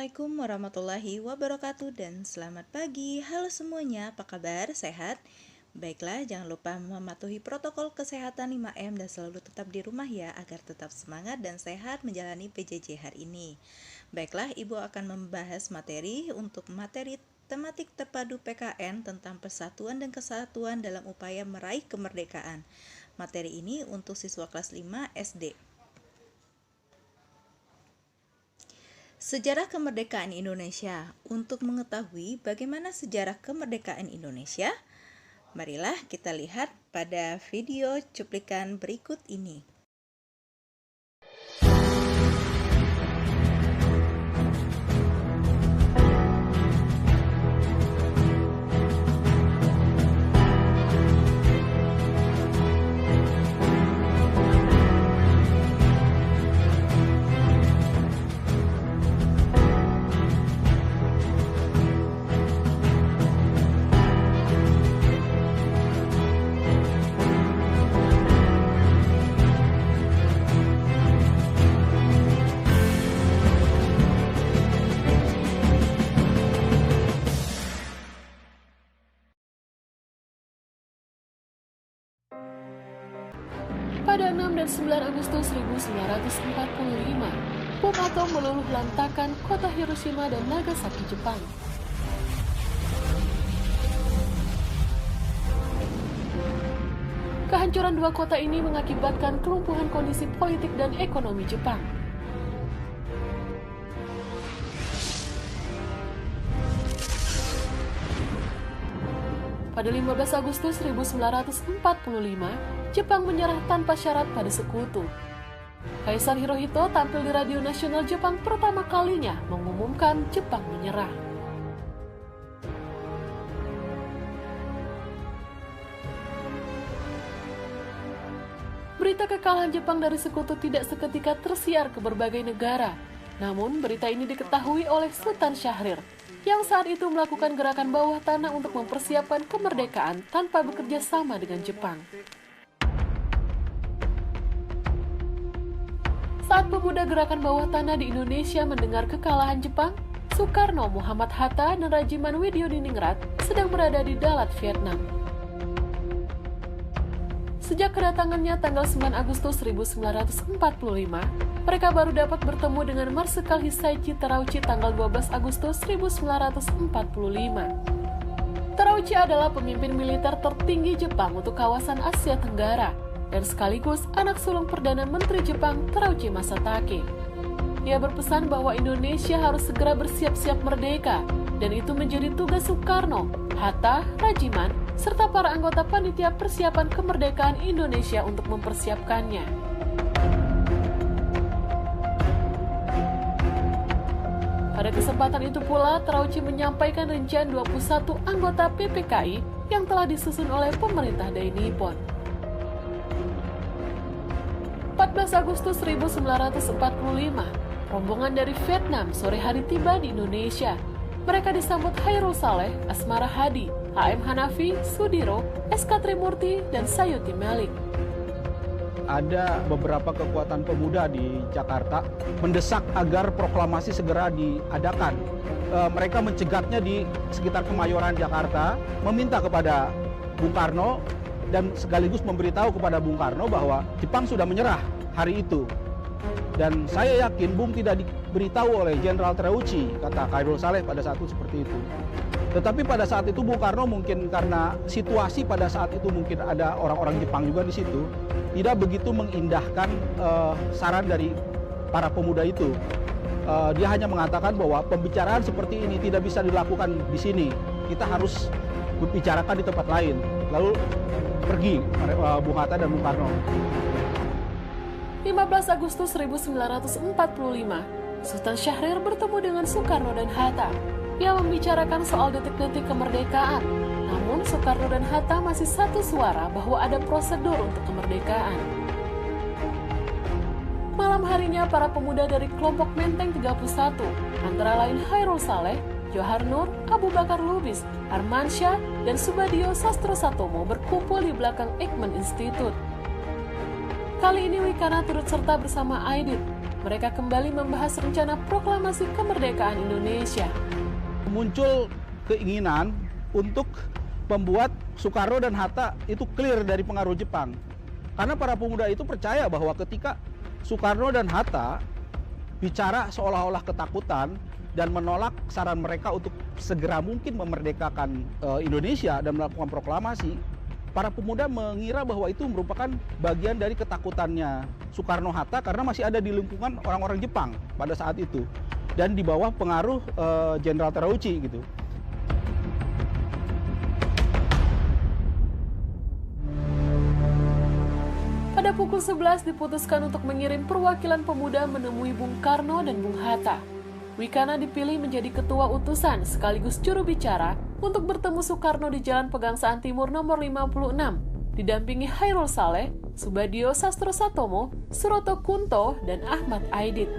Assalamualaikum warahmatullahi wabarakatuh dan selamat pagi. Halo semuanya, apa kabar? Sehat? Baiklah, jangan lupa mematuhi protokol kesehatan 5M dan selalu tetap di rumah ya agar tetap semangat dan sehat menjalani PJJ hari ini. Baiklah, Ibu akan membahas materi tematik terpadu PKN tentang persatuan dan kesatuan dalam upaya meraih kemerdekaan. Materi ini untuk siswa kelas 5 SD. Sejarah kemerdekaan Indonesia. Untuk mengetahui bagaimana sejarah kemerdekaan Indonesia, marilah kita lihat pada video cuplikan berikut ini. Pada 6 dan 9 Agustus 1945, bom atom meluluh lantakan kota Hiroshima dan Nagasaki, Jepang. Kehancuran dua kota ini mengakibatkan kelumpuhan kondisi politik dan ekonomi Jepang. Pada 15 Agustus 1945, Jepang menyerah tanpa syarat pada sekutu. Kaisar Hirohito tampil di radio nasional Jepang pertama kalinya mengumumkan Jepang menyerah. Berita kekalahan Jepang dari sekutu tidak seketika tersiar ke berbagai negara. Namun, berita ini diketahui oleh Sultan Syahrir, yang saat itu melakukan gerakan bawah tanah untuk mempersiapkan kemerdekaan tanpa bekerja sama dengan Jepang. Saat pemuda gerakan bawah tanah di Indonesia mendengar kekalahan Jepang, Soekarno, Muhammad Hatta, dan Rajiman Widyodiningrat sedang berada di Dalat, Vietnam. Sejak kedatangannya tanggal 9 Agustus 1945, mereka baru dapat bertemu dengan Marsekal Hisaichi Terauchi tanggal 12 Agustus 1945. Terauchi adalah pemimpin militer tertinggi Jepang untuk kawasan Asia Tenggara dan sekaligus anak sulung Perdana Menteri Jepang Terauchi Masatake. Ia berpesan bahwa Indonesia harus segera bersiap-siap merdeka, dan itu menjadi tugas Soekarno, Hatta, Rajiman, serta para anggota panitia persiapan kemerdekaan Indonesia untuk mempersiapkannya. Pada kesempatan itu pula, Terauchi menyampaikan rincian 21 anggota PPKI yang telah disusun oleh pemerintah Dai Nippon. 14 Agustus 1945, rombongan dari Vietnam sore hari tiba di Indonesia. Mereka disambut Khairul Saleh, Asmara Hadi, H.M. Hanafi, Sudiro, S.K. Trimurti, dan Sayuti Melik. Ada beberapa kekuatan pemuda di Jakarta mendesak agar proklamasi segera diadakan. Mereka mencegatnya di sekitar Kemayoran, Jakarta, meminta kepada Bung Karno dan sekaligus memberitahu kepada Bung Karno bahwa Jepang sudah menyerah hari itu. Dan saya yakin Bung tidak diberitahu oleh Jenderal Terauchi, kata Khairul Saleh pada saat itu seperti itu. Tetapi pada saat itu Bung Karno mungkin karena situasi pada saat itu mungkin ada orang-orang Jepang juga di situ, tidak begitu mengindahkan saran dari para pemuda itu. Dia hanya mengatakan bahwa pembicaraan seperti ini tidak bisa dilakukan di sini. Kita harus membicarakan di tempat lain. Lalu pergi Bung Hatta dan Bung Karno. 15 Agustus 1945, Sultan Syahrir bertemu dengan Soekarno dan Hatta. Ia membicarakan soal detik-detik kemerdekaan. Namun Soekarno dan Hatta masih satu suara bahwa ada prosedur untuk kemerdekaan. Malam harinya para pemuda dari kelompok Menteng 31, antara lain Khairul Saleh, Johar Nur, Abu Bakar Lubis, Armansyah, dan Subadio Sastro Satomo berkumpul di belakang Ekman Institute. Kali ini Wikana turut serta bersama Aidit, mereka kembali membahas rencana proklamasi kemerdekaan Indonesia. Muncul keinginan untuk membuat Soekarno dan Hatta itu clear dari pengaruh Jepang. Karena para pemuda itu percaya bahwa ketika Soekarno dan Hatta bicara seolah-olah ketakutan dan menolak saran mereka untuk segera mungkin memerdekakan Indonesia dan melakukan proklamasi, para pemuda mengira bahwa itu merupakan bagian dari ketakutannya Soekarno-Hatta karena masih ada di lingkungan orang-orang Jepang pada saat itu dan di bawah pengaruh Jenderal Terauchi gitu. Pada pukul 11 diputuskan untuk mengirim perwakilan pemuda menemui Bung Karno dan Bung Hatta. Wikana dipilih menjadi ketua utusan sekaligus juru bicara untuk bertemu Soekarno di Jalan Pegangsaan Timur nomor 56, didampingi Hairul Saleh, Subadio Sastro Satomo, Suroto Kunto, dan Ahmad Aidit.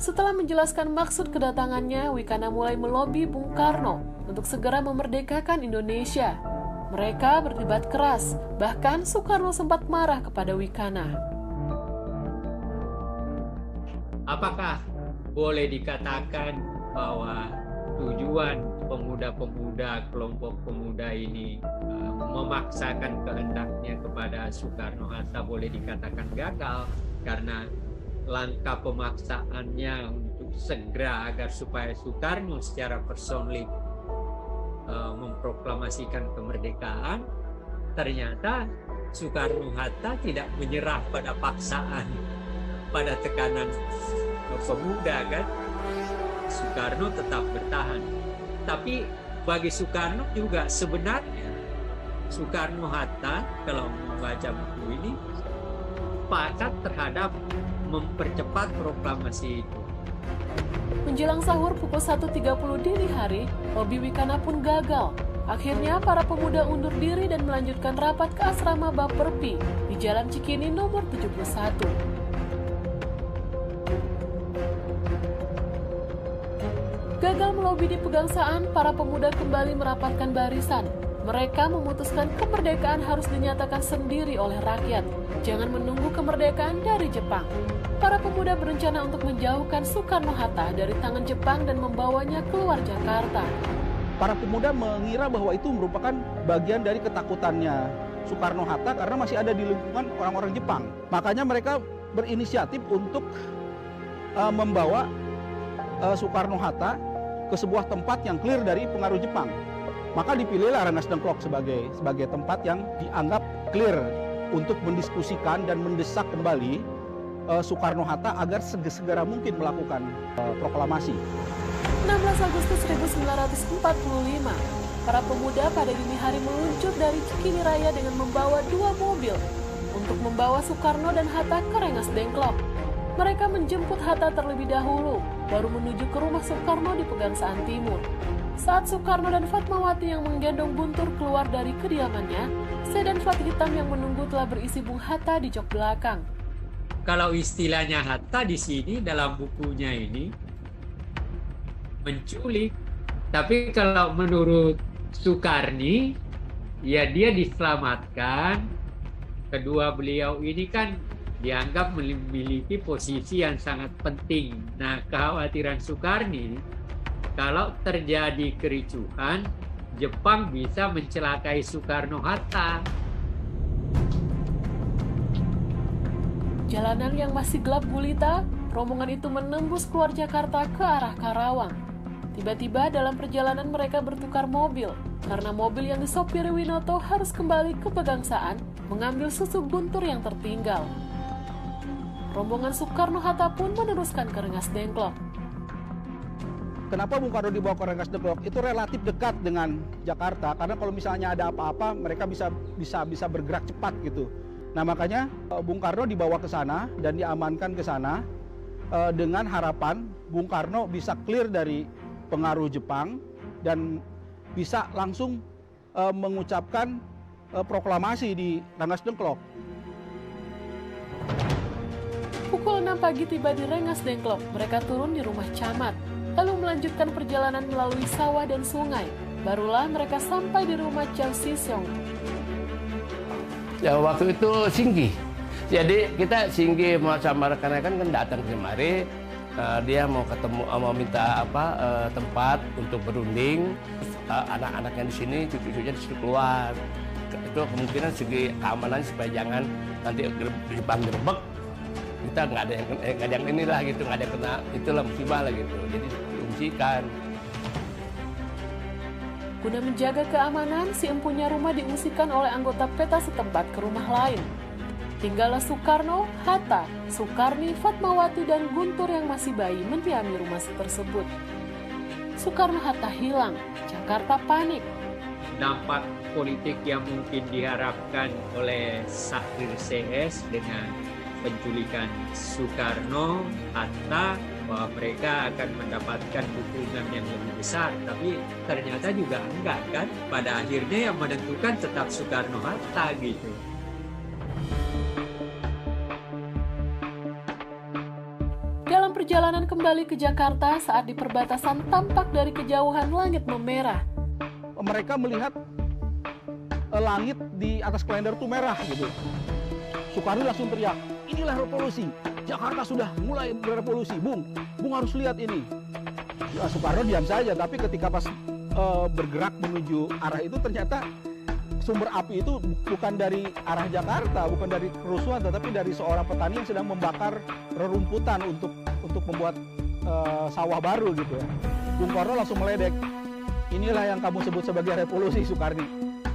Setelah menjelaskan maksud kedatangannya, Wikana mulai melobi Bung Karno untuk segera memerdekakan Indonesia. Mereka berdebat keras, bahkan Soekarno sempat marah kepada Wikana. Apakah boleh dikatakan bahwa tujuan pemuda-pemuda, kelompok pemuda ini memaksakan kehendaknya kepada Soekarno-Hatta boleh dikatakan gagal karena langkah pemaksaannya untuk segera agar supaya Soekarno secara personally memproklamasikan kemerdekaan, ternyata Soekarno-Hatta tidak menyerah pada paksaan, pada tekanan pemuda kan. Soekarno tetap bertahan. Tapi bagi Soekarno juga sebenarnya Soekarno-Hatta kalau membaca buku ini sepakat terhadap mempercepat proklamasi itu. Menjelang sahur pukul 1.30 dini hari, lobi Wikana pun gagal. Akhirnya para pemuda undur diri dan melanjutkan rapat ke asrama Baperpi di Jalan Cikini nomor 71. Gagal melobi di Pegangsaan, para pemuda kembali merapatkan barisan. Mereka memutuskan kemerdekaan harus dinyatakan sendiri oleh rakyat. Jangan menunggu kemerdekaan dari Jepang. Para pemuda berencana untuk menjauhkan Soekarno-Hatta dari tangan Jepang dan membawanya keluar Jakarta. Para pemuda mengira bahwa itu merupakan bagian dari ketakutannya Soekarno-Hatta karena masih ada di lingkungan orang-orang Jepang. Makanya mereka berinisiatif untuk membawa Soekarno-Hatta ke sebuah tempat yang clear dari pengaruh Jepang. Maka dipilihlah Rengas Dengklok sebagai tempat yang dianggap clear untuk mendiskusikan dan mendesak kembali Soekarno-Hatta agar segera mungkin melakukan proklamasi. 16 Agustus 1945, para pemuda pada dini hari meluncur dari Cikini Raya dengan membawa 2 mobil untuk membawa Soekarno dan Hatta ke Rengas Dengklok. Mereka menjemput Hatta terlebih dahulu, baru menuju ke rumah Soekarno di Pegangsaan Timur. Saat Soekarno dan Fatmawati yang menggendong Guntur keluar dari kediamannya, sedan plat hitam yang menunggu telah berisi Bung Hatta di jok belakang. Kalau istilahnya Hatta di sini dalam bukunya ini menculik, tapi kalau menurut Soekarni, ya dia diselamatkan. Kedua beliau ini kan dianggap memiliki posisi yang sangat penting. Nah, kekhawatiran Soekarni, kalau terjadi kericuhan, Jepang bisa mencelakai Soekarno-Hatta. Jalanan yang masih gelap gulita, rombongan itu menembus keluar Jakarta ke arah Karawang. Tiba-tiba dalam perjalanan mereka bertukar mobil, karena mobil yang disopiri Winoto harus kembali ke Pegangsaan mengambil susu Guntur yang tertinggal. Rombongan Soekarno-Hatta pun meneruskan ke Rengas Dengklok. Kenapa Bung Karno dibawa ke Rengas Dengklok? Itu relatif dekat dengan Jakarta karena kalau misalnya ada apa-apa mereka bisa bergerak cepat gitu. Nah makanya Bung Karno dibawa ke sana dan diamankan ke sana dengan harapan Bung Karno bisa clear dari pengaruh Jepang dan bisa langsung mengucapkan proklamasi di Rengas Dengklok. Pukul 6 pagi tiba di Rengas Dengklok, mereka turun di rumah camat, lalu melanjutkan perjalanan melalui sawah dan sungai. Barulah mereka sampai di rumah Chow Si Seong. Ya waktu itu Singgi, Jadi kita singgih sama rekan-rekan kan datang kemari, dia mau ketemu, mau minta tempat untuk berunding. Anak-anak yang di sini, cucu-cucunya disuruh keluar. Itu kemungkinan segi keamanan supaya jangan nanti Jepang gerbek. Kita nggak ada yang inilah gitu, nggak ada yang kena itulah musibah lah gitu. Jadi diungsikan. Guna menjaga keamanan, si empunya rumah diungsikan oleh anggota PETA setempat ke rumah lain. Tinggallah Soekarno, Hatta, Soekarni, Fatmawati, dan Guntur yang masih bayi mendiami rumah tersebut. Soekarno-Hatta hilang, Jakarta panik. Dampak politik yang mungkin diharapkan oleh Syahrir CS dengan penculikan Soekarno, Hatta, bahwa mereka akan mendapatkan dukungan yang lebih besar, tapi ternyata juga enggak kan. Pada akhirnya yang menentukan tetap Soekarno-Hatta gitu. Dalam perjalanan kembali ke Jakarta, saat di perbatasan tampak dari kejauhan langit memerah. Mereka melihat langit di atas kalender itu merah gitu. Soekarno langsung teriak, inilah revolusi. Jakarta sudah mulai berevolusi. Bung harus lihat ini. Ya, Soekarno diam saja, tapi ketika pas bergerak menuju arah itu ternyata sumber api itu bukan dari arah Jakarta, bukan dari kerusuhan, tetapi dari seorang petani yang sedang membakar rerumputan untuk membuat sawah baru gitu ya. Bung Karno langsung meledek. Inilah yang kamu sebut sebagai revolusi, Soekarni.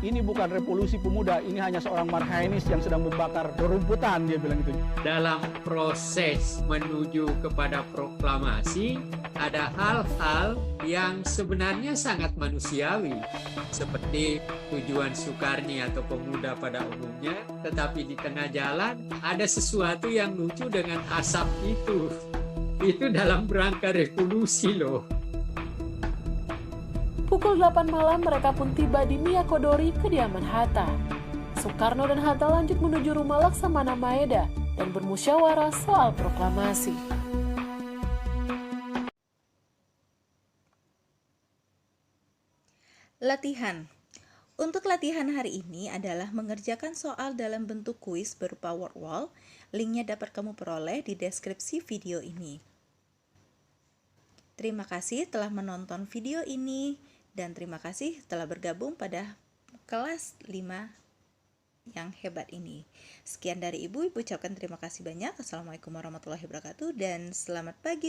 Ini bukan revolusi pemuda, ini hanya seorang marhainis yang sedang membakar rerumputan, dia bilang gitu. Dalam proses menuju kepada proklamasi, ada hal-hal yang sebenarnya sangat manusiawi, seperti tujuan Soekarni atau pemuda pada umumnya, tetapi di tengah jalan ada sesuatu yang lucu dengan asap itu. Itu dalam rangka revolusi loh. Pukul 8 malam mereka pun tiba di Miyakodori, kediaman Hatta. Soekarno dan Hatta lanjut menuju rumah Laksamana Maeda dan bermusyawarah soal proklamasi. Latihan. Untuk latihan hari ini adalah mengerjakan soal dalam bentuk kuis berupa word wall. Linknya dapat kamu peroleh di deskripsi video ini. Terima kasih telah menonton video ini dan terima kasih telah bergabung pada kelas 5 yang hebat ini. Sekian dari Ibu ucapkan terima kasih banyak. Assalamualaikum warahmatullahi wabarakatuh dan selamat pagi.